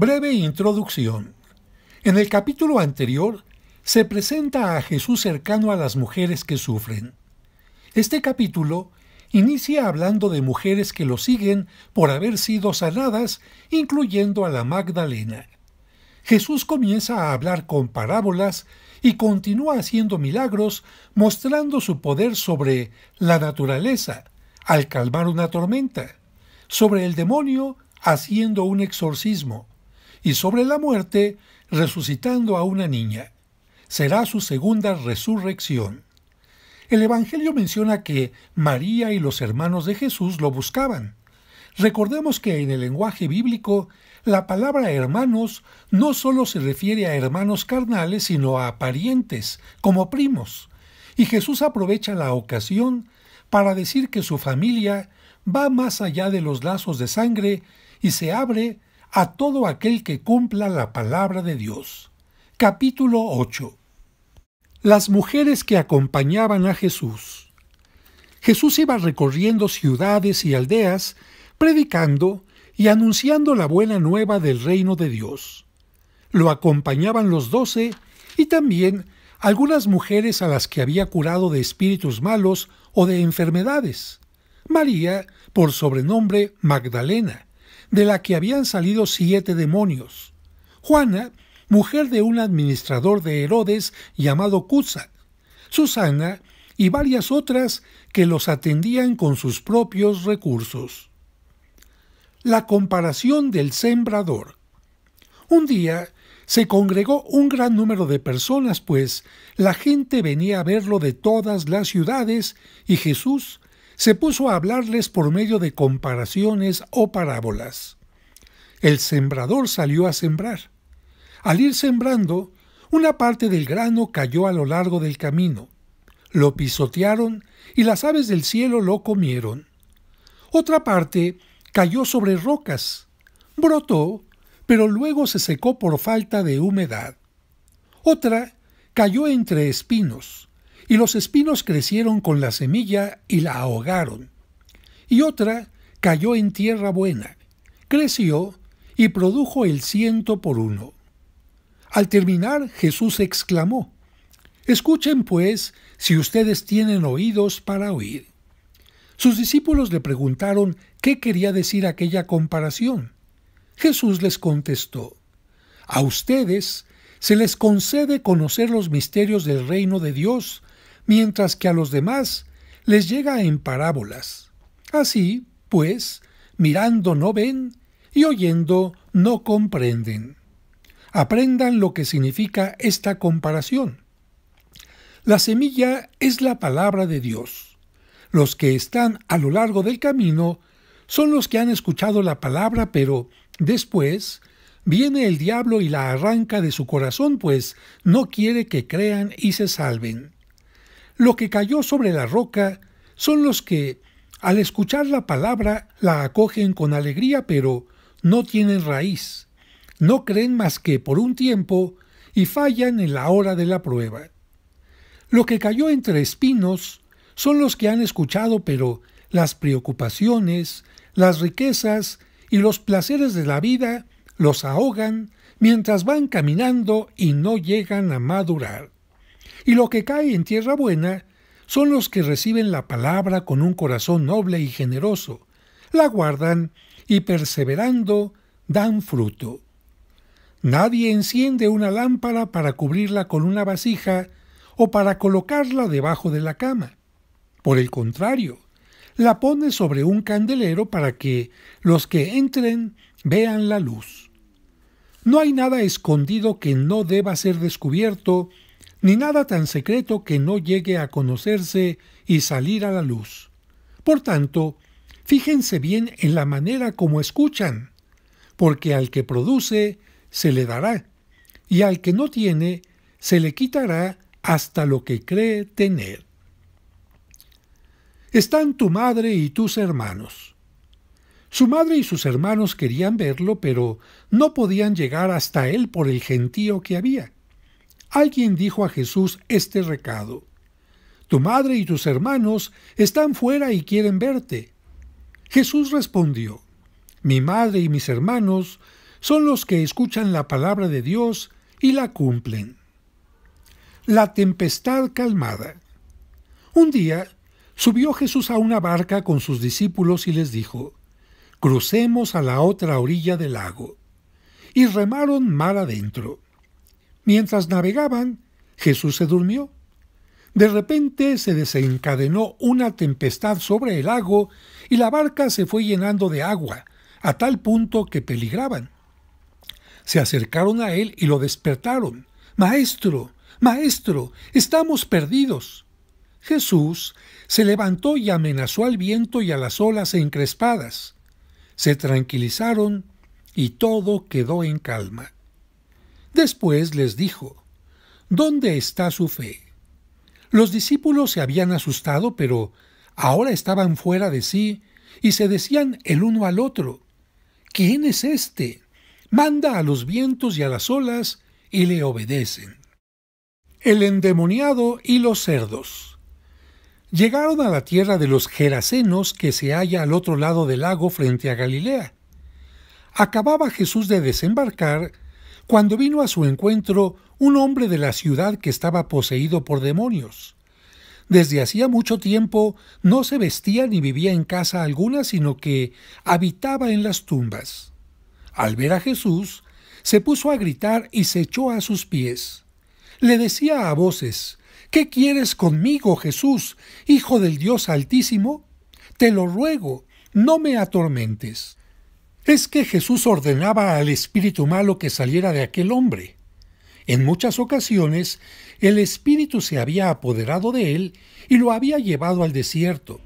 Breve introducción. En el capítulo anterior se presenta a Jesús cercano a las mujeres que sufren. Este capítulo inicia hablando de mujeres que lo siguen por haber sido sanadas, incluyendo a la Magdalena. Jesús comienza a hablar con parábolas y continúa haciendo milagros, mostrando su poder sobre la naturaleza, al calmar una tormenta, sobre el demonio, haciendo un exorcismo, y sobre la muerte, resucitando a una niña. Será su segunda resurrección. El Evangelio menciona que María y los hermanos de Jesús lo buscaban. Recordemos que en el lenguaje bíblico, la palabra hermanos no solo se refiere a hermanos carnales, sino a parientes, como primos. Y Jesús aprovecha la ocasión para decir que su familia va más allá de los lazos de sangre y se abre a todo aquel que cumpla la palabra de Dios. Capítulo 8. Las mujeres que acompañaban a Jesús. Jesús iba recorriendo ciudades y aldeas, predicando y anunciando la buena nueva del reino de Dios. Lo acompañaban los 12 y también algunas mujeres a las que había curado de espíritus malos o de enfermedades. María, por sobrenombre Magdalena, de la que habían salido 7 demonios. Juana, mujer de un administrador de Herodes llamado Cuza. Susana y varias otras que los atendían con sus propios recursos. La comparación del sembrador. Un día se congregó un gran número de personas, pues la gente venía a verlo de todas las ciudades, y Jesús se puso a hablarles por medio de comparaciones o parábolas. El sembrador salió a sembrar. Al ir sembrando, una parte del grano cayó a lo largo del camino. Lo pisotearon y las aves del cielo lo comieron. Otra parte cayó sobre rocas. Brotó, pero luego se secó por falta de humedad. Otra cayó entre espinos, y los espinos crecieron con la semilla y la ahogaron. Y otra cayó en tierra buena, creció y produjo el 100 por 1. Al terminar, Jesús exclamó: «Escuchen, pues, si ustedes tienen oídos para oír». Sus discípulos le preguntaron qué quería decir aquella comparación. Jesús les contestó: «A ustedes se les concede conocer los misterios del reino de Dios, mientras que a los demás les llega en parábolas. Así, pues, mirando no ven y oyendo no comprenden». Aprendan lo que significa esta comparación. La semilla es la palabra de Dios. Los que están a lo largo del camino son los que han escuchado la palabra, pero después viene el diablo y la arranca de su corazón, pues no quiere que crean y se salven. Lo que cayó sobre la roca son los que, al escuchar la palabra, la acogen con alegría, pero no tienen raíz. No creen más que por un tiempo y fallan en la hora de la prueba. Lo que cayó entre espinos son los que han escuchado, pero las preocupaciones, las riquezas y los placeres de la vida los ahogan mientras van caminando y no llegan a madurar. Y lo que cae en tierra buena son los que reciben la palabra con un corazón noble y generoso, la guardan y perseverando dan fruto. Nadie enciende una lámpara para cubrirla con una vasija o para colocarla debajo de la cama. Por el contrario, la pone sobre un candelero para que los que entren vean la luz. No hay nada escondido que no deba ser descubierto, ni nada tan secreto que no llegue a conocerse y salir a la luz. Por tanto, fíjense bien en la manera como escuchan, porque al que produce se le dará, y al que no tiene se le quitará hasta lo que cree tener. Están tu madre y tus hermanos. Su madre y sus hermanos querían verlo, pero no podían llegar hasta él por el gentío que había. Alguien dijo a Jesús este recado: «Tu madre y tus hermanos están fuera y quieren verte». Jesús respondió: «Mi madre y mis hermanos son los que escuchan la palabra de Dios y la cumplen. La tempestad calmada. Un día subió Jesús a una barca con sus discípulos y les dijo: «Crucemos a la otra orilla del lago». Y remaron mar adentro. Mientras navegaban, Jesús se durmió. De repente se desencadenó una tempestad sobre el lago y la barca se fue llenando de agua, a tal punto que peligraban. Se acercaron a él y lo despertaron. «Maestro, maestro, estamos perdidos». Jesús se levantó y amenazó al viento y a las olas encrespadas. Se tranquilizaron y todo quedó en calma. Después les dijo: «¿Dónde está su fe?». Los discípulos se habían asustado, pero ahora estaban fuera de sí y se decían el uno al otro: «¿Quién es este? Manda a los vientos y a las olas y le obedecen». El endemoniado y los cerdos. Llegaron a la tierra de los Gerasenos, que se halla al otro lado del lago frente a Galilea. Acababa Jesús de desembarcar cuando vino a su encuentro un hombre de la ciudad que estaba poseído por demonios. Desde hacía mucho tiempo no se vestía ni vivía en casa alguna, sino que habitaba en las tumbas. Al ver a Jesús, se puso a gritar y se echó a sus pies. Le decía a voces: «¿Qué quieres conmigo, Jesús, Hijo del Dios Altísimo? Te lo ruego, no me atormentes». Es que Jesús ordenaba al espíritu malo que saliera de aquel hombre. En muchas ocasiones, el espíritu se había apoderado de él y lo había llevado al desierto.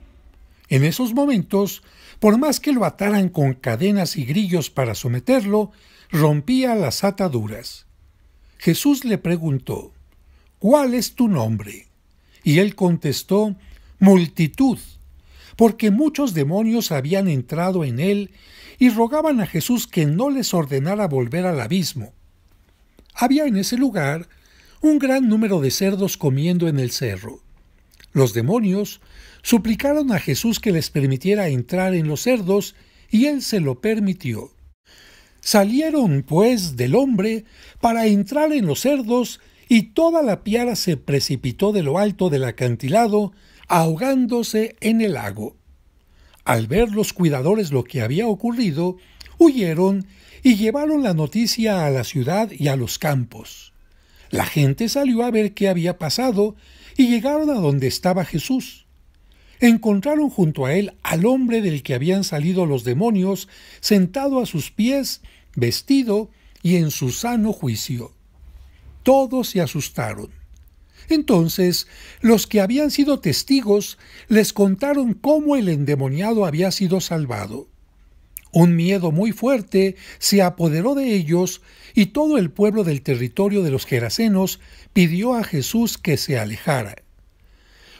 En esos momentos, por más que lo ataran con cadenas y grillos para someterlo, rompía las ataduras. Jesús le preguntó: «¿Cuál es tu nombre?». Y él contestó: «Multitud», porque muchos demonios habían entrado en él y rogaban a Jesús que no les ordenara volver al abismo. Había en ese lugar un gran número de cerdos comiendo en el cerro. Los demonios suplicaron a Jesús que les permitiera entrar en los cerdos, y él se lo permitió. Salieron, pues, del hombre para entrar en los cerdos, y toda la piara se precipitó de lo alto del acantilado, ahogándose en el lago. Al ver los cuidadores lo que había ocurrido, huyeron y llevaron la noticia a la ciudad y a los campos. La gente salió a ver qué había pasado y llegaron a donde estaba Jesús. Encontraron junto a él al hombre del que habían salido los demonios, sentado a sus pies, vestido y en su sano juicio. Todos se asustaron. Entonces, los que habían sido testigos les contaron cómo el endemoniado había sido salvado. Un miedo muy fuerte se apoderó de ellos y todo el pueblo del territorio de los Gerasenos pidió a Jesús que se alejara.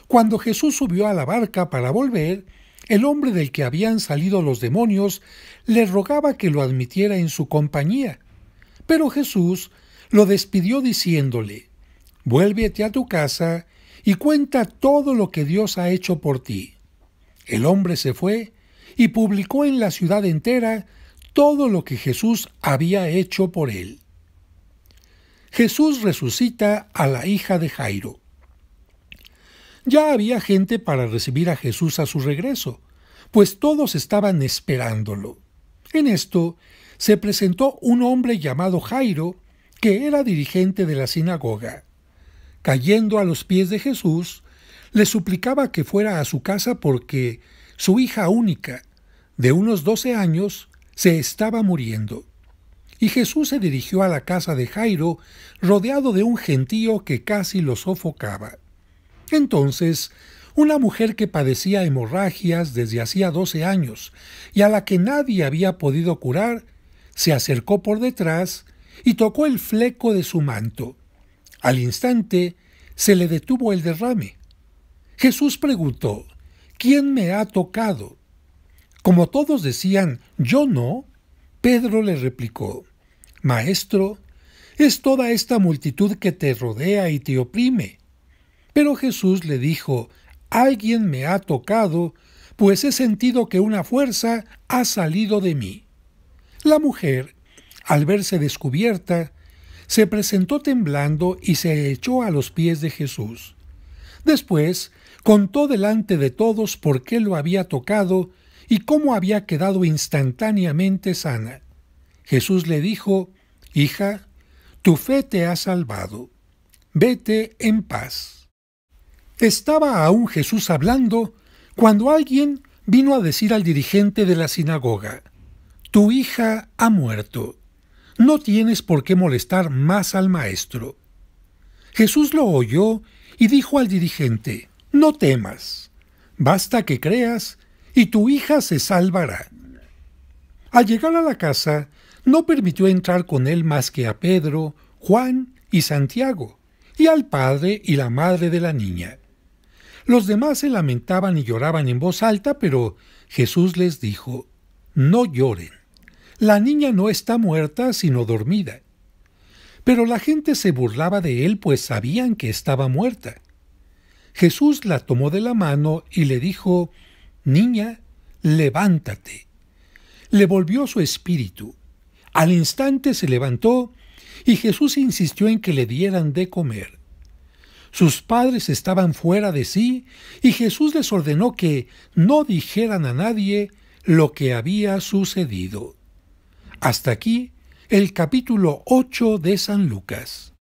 Cuando Jesús subió a la barca para volver, el hombre del que habían salido los demonios le rogaba que lo admitiera en su compañía. Pero Jesús lo despidió diciéndole: «Vuélvete a tu casa y cuenta todo lo que Dios ha hecho por ti». El hombre se fue y publicó en la ciudad entera todo lo que Jesús había hecho por él. Jesús resucita a la hija de Jairo. Ya había gente para recibir a Jesús a su regreso, pues todos estaban esperándolo. En esto se presentó un hombre llamado Jairo, que era dirigente de la sinagoga. Cayendo a los pies de Jesús, le suplicaba que fuera a su casa porque su hija única, de unos 12 años, se estaba muriendo. Y Jesús se dirigió a la casa de Jairo, rodeado de un gentío que casi lo sofocaba. Entonces, una mujer que padecía hemorragias desde hacía 12 años y a la que nadie había podido curar, se acercó por detrás y tocó el fleco de su manto. Al instante se le detuvo el derrame. Jesús preguntó: «¿Quién me ha tocado?». Como todos decían: «Yo no», Pedro le replicó: «Maestro, es toda esta multitud que te rodea y te oprime». Pero Jesús le dijo: «Alguien me ha tocado, pues he sentido que una fuerza ha salido de mí». La mujer, Al verse descubierta, se presentó temblando y se echó a los pies de Jesús. Después contó delante de todos por qué lo había tocado y cómo había quedado instantáneamente sana. Jesús le dijo: «Hija, tu fe te ha salvado. Vete en paz». Estaba aún Jesús hablando cuando alguien vino a decir al dirigente de la sinagoga: «Tu hija ha muerto. No tienes por qué molestar más al maestro». Jesús lo oyó y dijo al dirigente: «No temas. Basta que creas y tu hija se salvará». Al llegar a la casa, no permitió entrar con él más que a Pedro, Juan y Santiago, y al padre y la madre de la niña. Los demás se lamentaban y lloraban en voz alta, pero Jesús les dijo: «No lloren. La niña no está muerta, sino dormida». Pero la gente se burlaba de él, pues sabían que estaba muerta. Jesús la tomó de la mano y le dijo: «Niña, levántate». Le volvió su espíritu. Al instante se levantó y Jesús insistió en que le dieran de comer. Sus padres estaban fuera de sí y Jesús les ordenó que no dijeran a nadie lo que había sucedido. Hasta aquí el capítulo 8 de San Lucas.